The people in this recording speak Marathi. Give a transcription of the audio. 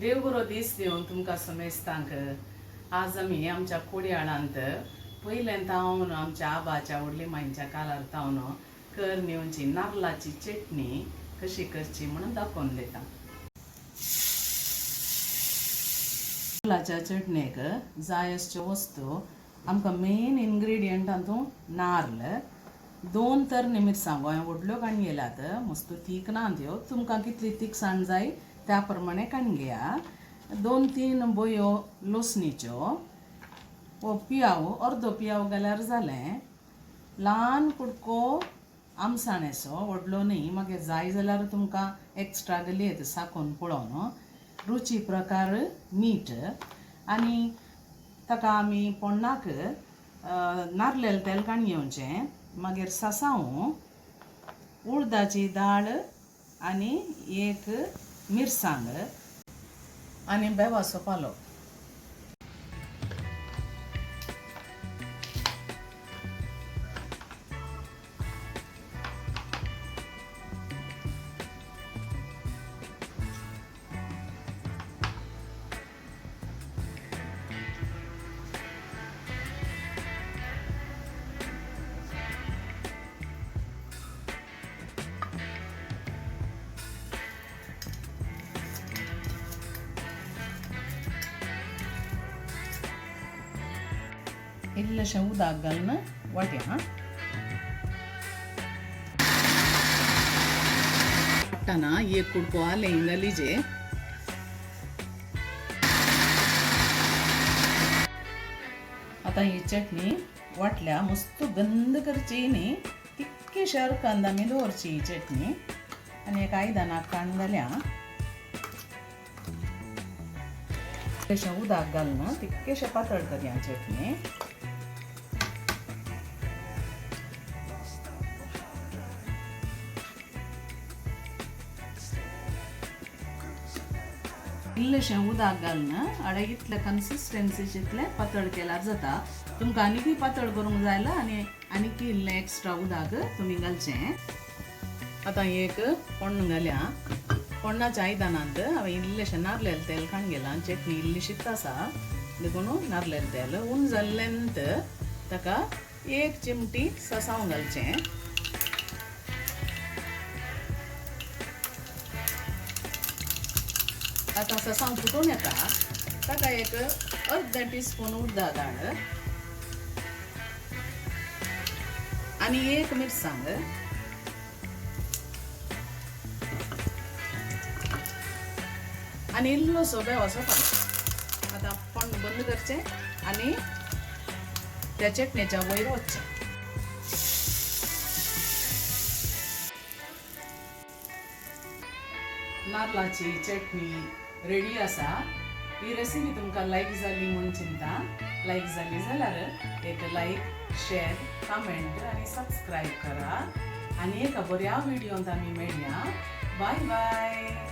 देव बरो दीस दिवन तुमकां समेस्तांक आज आमी आमच्या कोडयाळांत पयल्यांत हांव आमच्या आबाच्या व्हडली मांयच्या काळार तावन कर नेवची नारळाची चटणी कशी करची म्हणून दाखोवन दिता। नारळाच्या चटणेक जाय अश्यो वस्तू आमकां मेन इन्ग्रेडियंट तातूंत नारळ, 2 तरणे मिरसांगो हांवें व्हडल्यो काडून गेल्यात, मस्त तीख ना त्यो, तुमकां कितली तिखसाण जाय त्या प्रमाणे काडून घेया। 2-3 बोयो लसणीच्यो, वो पियाव अर्दो पियाव घाल्यार जालें। ल्हान कुडको आमसाण्याचो, व्हडलो न्ही, मागीर जाय जाल्यार तुमकां एक्स्ट्रा घालयत साखून पळोवन। रुची प्रकार मीठ आनी ताका आमी पोण्णाक नारळेल तेल काडून घेवचें, मागीर सासांव, उडदाची दाळ आनी एक मिरसांग आनी बेवाचो पालो। इल्लेशें उदक घालून वाटया। वाटतना एक कुडको आलें घालीजे। आता ही चटणी वाटल्या मस्त गंध करची न्ही, तितकेशें कांदा आमी दवरची ही चटणी आनी एक आयदनाक काडून घाल्या। इल्लेशें उदक घालून तितकेशें पातळ करया चटणी। इल्लेशें उदक घालून आडे इतले कन्सिस्टन्सीचेंतलें पातळ केल्यार जाता। तुमकां आनीकय पातळ करूंक जाय जाल्यार आनीक इल्लें एक्स्ट्रा उदक तुमी घालचें। आतां एक पोण्ण घाल्या। पोण्णाच्या आयदनांत हांवें इल्लेशें नारळेल तेल काडून गेलां। चटणी इल्लीशीच आसा देखून नारळेल तेल उण जाल्लेंत ताका 1 चिमटी सासांव घालचें। आता सासांव फुटून येता ताका एक अर्ध टीस्पून उडदा दाळ आनी एक मिरसांग आनी इल्लोसो बेवाचो पालो। आता पोण्ण बंद करचें आनी त्या चटणेच्या वयर वचचें। नारळाची चटणी रेडी आसा। ही रेसिपी तुमकां लायक जाली म्हूण चिंता। लायक जाली जाल्यार एक लायक, शेअर, कमेंट आनी सबस्क्रायब करा आनी एका बऱ्या व्हिडिओंत आमी मेळया। Bye bye.